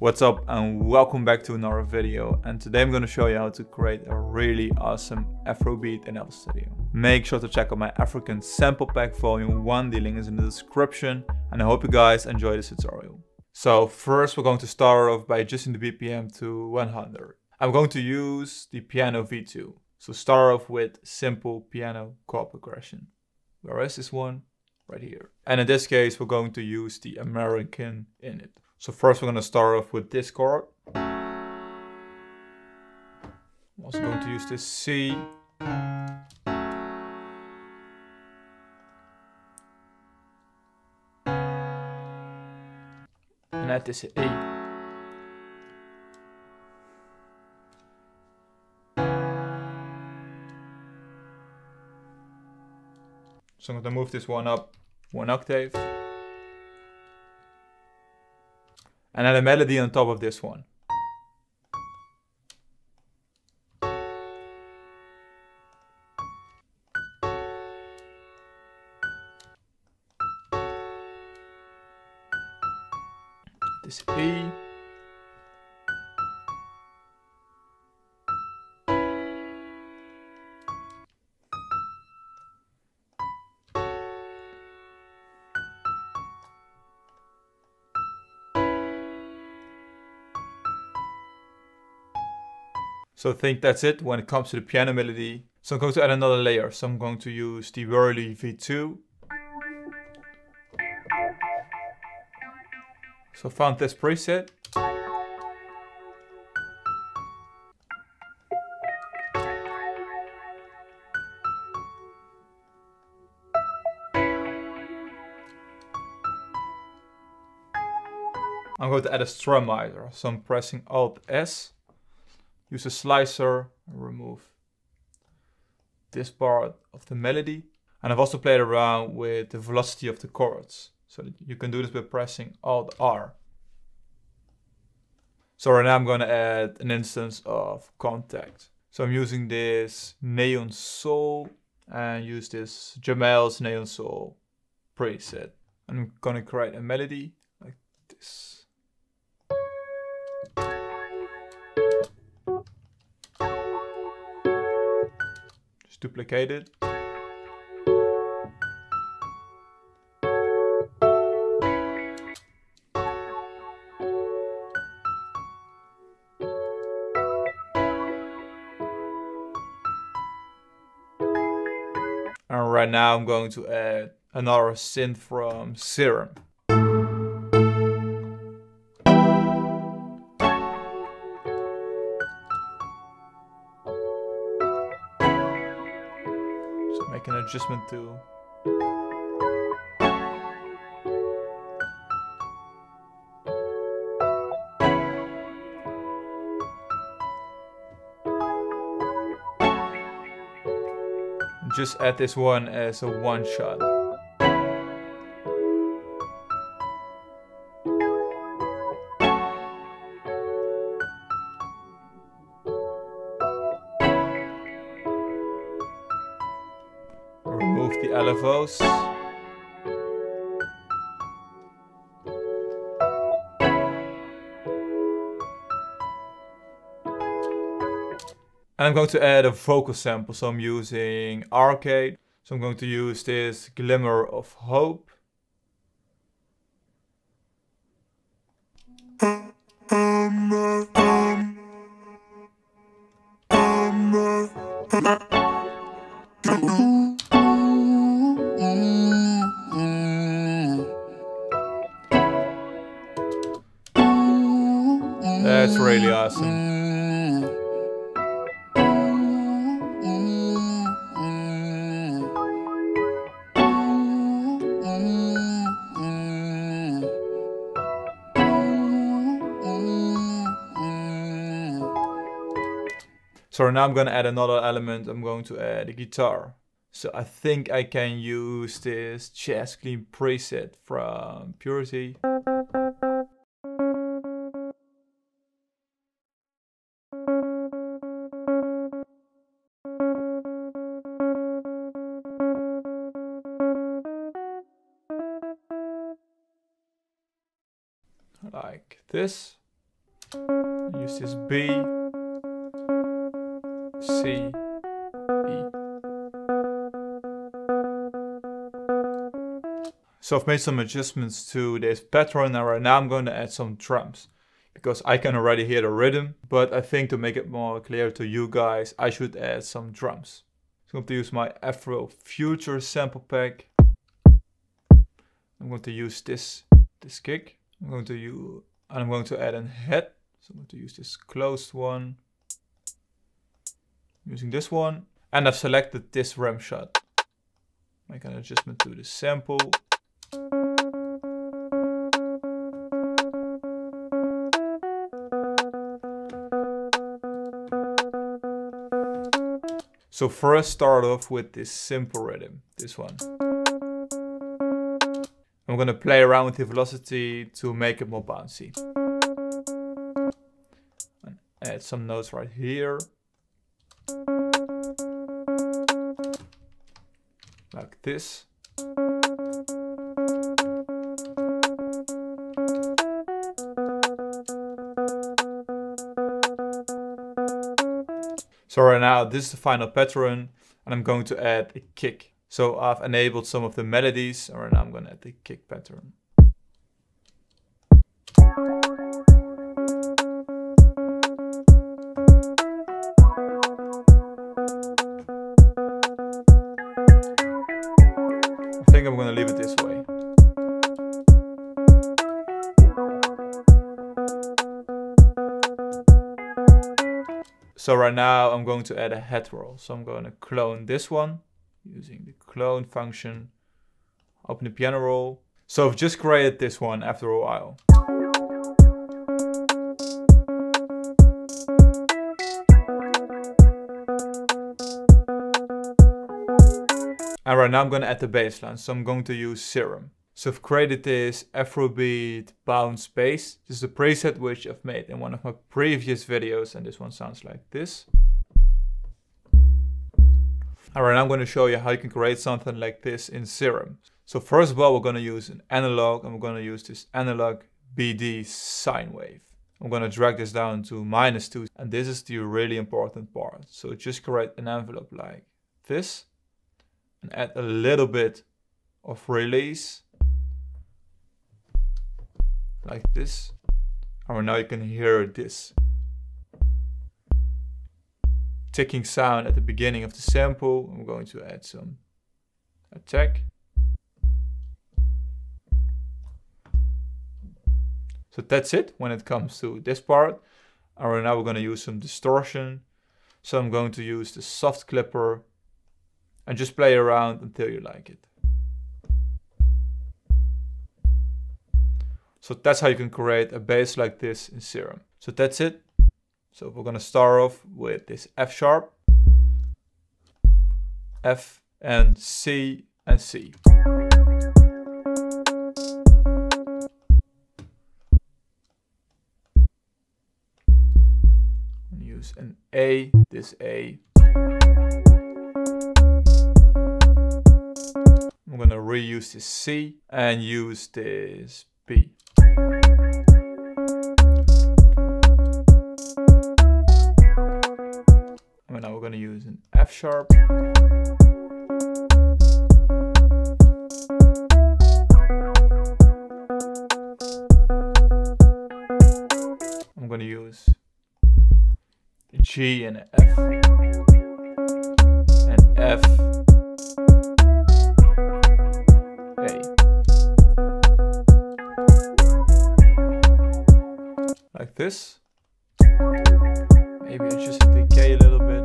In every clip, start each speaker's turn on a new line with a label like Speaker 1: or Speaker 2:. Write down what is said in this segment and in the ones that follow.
Speaker 1: What's up and welcome back to another video, and today I'm going to show you how to create a really awesome Afrobeat in FL Studio. Make sure to check out my African sample pack volume 1, the link is in the description, and I hope you guys enjoy this tutorial. So first we're going to start off by adjusting the BPM to 100. I'm going to use the piano V2, so start off with simple piano chord progression. Where is this one? Right here. And in this case we're going to use the American in it. So first we're going to start off with this chord. I'm also going to use this C. And add this E. So I'm going to move this one up 1 octave. And add a melody on top of this one. This E. So I think that's it when it comes to the piano melody. So I'm going to add another layer. So I'm going to use the Wurli V2. So I found this preset. I'm going to add a strumizer. So I'm pressing Alt S. Use a slicer and remove this part of the melody. And I've also played around with the velocity of the chords. So that you can do this by pressing Alt R. So right now I'm going to add an instance of contact. So I'm using this Neon Soul and use this Jamel's Neon Soul preset. I'm going to create a melody like this. Duplicate it. And right now I'm going to add another synth from Serum. Make an adjustment to just add this one as a one shot. Remove the LFOs. And I'm going to add a vocal sample, so I'm using Arcade. So I'm going to use this Glimmer of Hope. That's really awesome. So now I'm going to add another element. I'm going to add a guitar. So I think I can use this Jazz Clean preset from Purity. Like this. Use this B, C, E. So I've made some adjustments to this pattern, and right now I'm going to add some drums. Because I can already hear the rhythm, but I think to make it more clear to you guys, I should add some drums. So I'm going to use my Afro Future sample pack. I'm going to use this kick. I'm going to add a head. So I'm going to use this closed one. Using this one. And I've selected this rim shot. Make an adjustment to the sample. So first start off with this simple rhythm, this one. I'm gonna play around with the velocity to make it more bouncy. And add some notes right here. Like this. So right now, this is the final pattern, and I'm going to add a kick. So I've enabled some of the melodies, and right now I'm going to add the kick pattern. I think I'm going to leave it this way. So right now I'm going to add a head roll. So I'm going to clone this one using the clone function. Open the piano roll. So I've just created this one after a while. And right now I'm going to add the bassline. So I'm going to use Serum. So I've created this afrobeat bounce bass. This is a preset which I've made in one of my previous videos, and this one sounds like this. Alright, now I'm going to show you how you can create something like this in Serum. So first of all, we're going to use an analog, and we're going to use this analog BD sine wave. I'm going to drag this down to -2, and this is the really important part. So just create an envelope like this, and add a little bit of release. Like this. And now you can hear this ticking sound at the beginning of the sample. I'm going to add some attack. So that's it when it comes to this part. And right now we're going to use some distortion. So I'm going to use the soft clipper and just play around until you like it. So that's how you can create a bass like this in Serum. So that's it. So we're going to start off with this F sharp, F and C and C. Use an A, this A. I'm going to reuse this C and use this B. And now we're going to use an F sharp. I'm going to use a G and an F. And F. Like this. Maybe adjust the decay a little bit.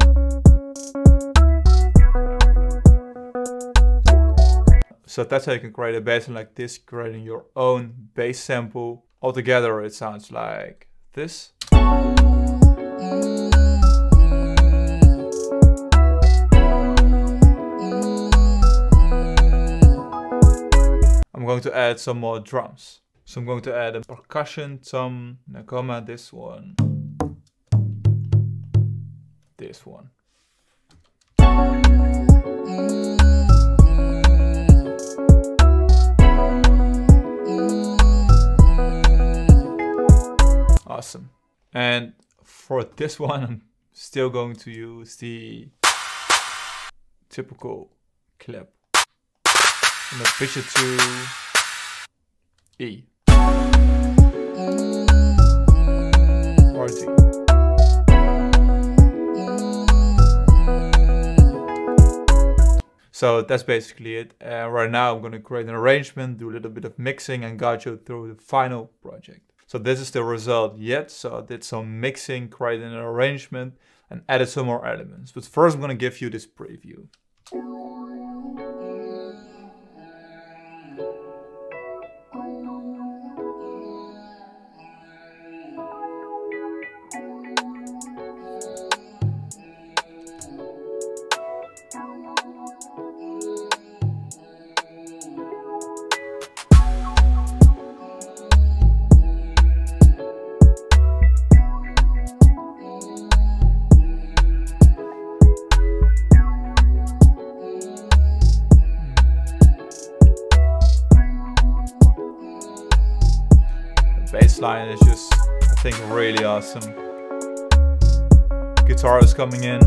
Speaker 1: So that's how you can create a bassline like this, creating your own bass sample. Altogether it sounds like this. I'm going to add some more drums. So I'm going to add a percussion tom, Nakoma, this one, this one. Awesome. And for this one, I'm still going to use the typical clip. I'm gonna pitch it to E or D. So that's basically it. Right now I'm going to create an arrangement, do a little bit of mixing and guide you through the final project. So this is the result yet. So I did some mixing, created an arrangement and added some more elements. But first I'm going to give you this preview. Bassline is just, I think, really awesome. Guitar is coming in.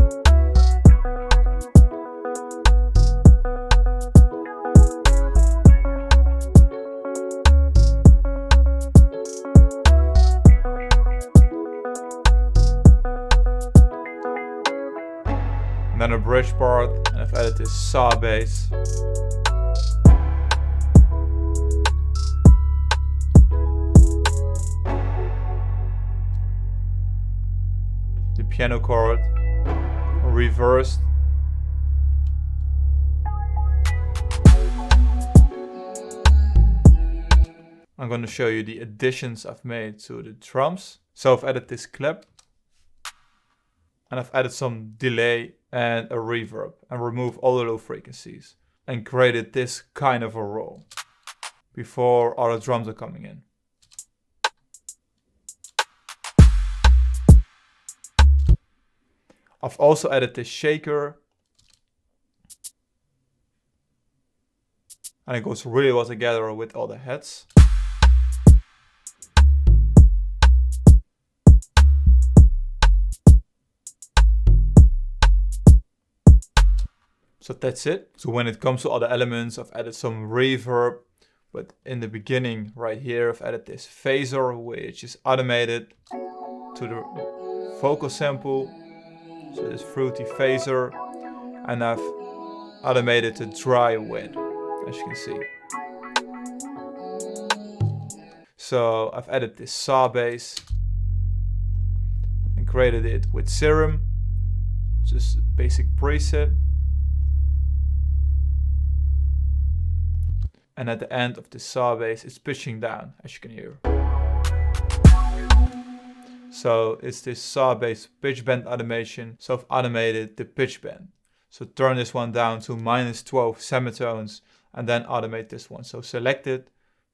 Speaker 1: And then a bridge part, and I've added this saw bass. The piano chord reversed. I'm going to show you the additions I've made to the drums. So I've added this clip and I've added some delay and a reverb and removed all the low frequencies and created this kind of a roll before all the drums are coming in. I've also added this shaker and it goes really well together with all the heads. So that's it. So when it comes to other elements, I've added some reverb, but in the beginning right here, I've added this phaser, which is automated to the vocal sample. So this fruity phaser, and I've automated the dry wet, as you can see. So I've added this saw bass and created it with Serum, just a basic preset. And at the end of the saw bass, it's pitching down, as you can hear. So it's this saw bass pitch bend automation. So I've automated the pitch bend. So turn this one down to -12 semitones and then automate this one. So select it,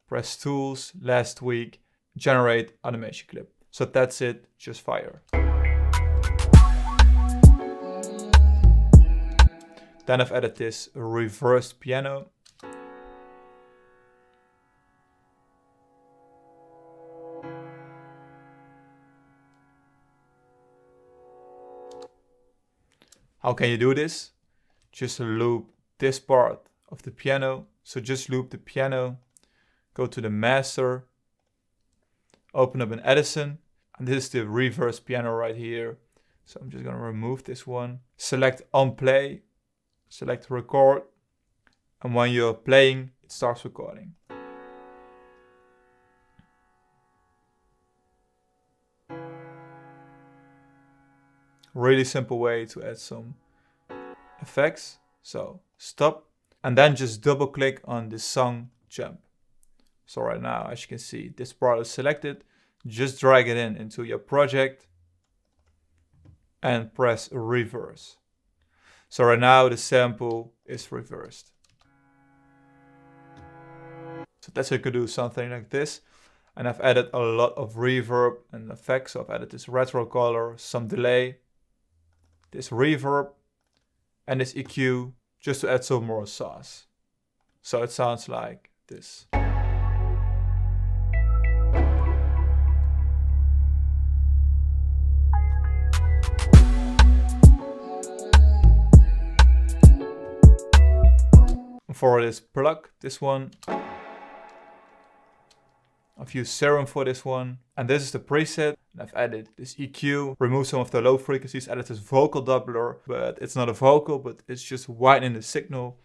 Speaker 1: press tools, last tweak, generate automation clip. So that's it, just fire. Then I've added this reversed piano. How can you do this? Just loop this part of the piano. So just loop the piano, go to the master, open up an Edison, and this is the reverse piano right here. So I'm just gonna remove this one. Select on play, select record, and when you're playing, it starts recording. Really simple way to add some effects. So stop and then just double click on the song jump. So right now, as you can see, this part is selected. Just drag it into your project and press reverse. So right now the sample is reversed. So that's how you could do something like this. And I've added a lot of reverb and effects. So I've added this retro color, some delay, this reverb, and this EQ, just to add some more sauce. So it sounds like this. For this Pluck, this one. I've used Serum for this one. And this is the preset. I've added this EQ, removed some of the low frequencies, added this vocal doubler, but it's not a vocal, but it's just widening the signal.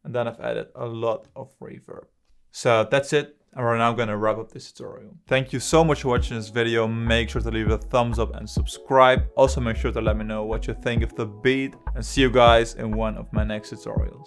Speaker 1: And then I've added a lot of reverb. So that's it. And we're now going to wrap up this tutorial. Thank you so much for watching this video. Make sure to leave a thumbs up and subscribe. Also make sure to let me know what you think of the beat. And see you guys in one of my next tutorials.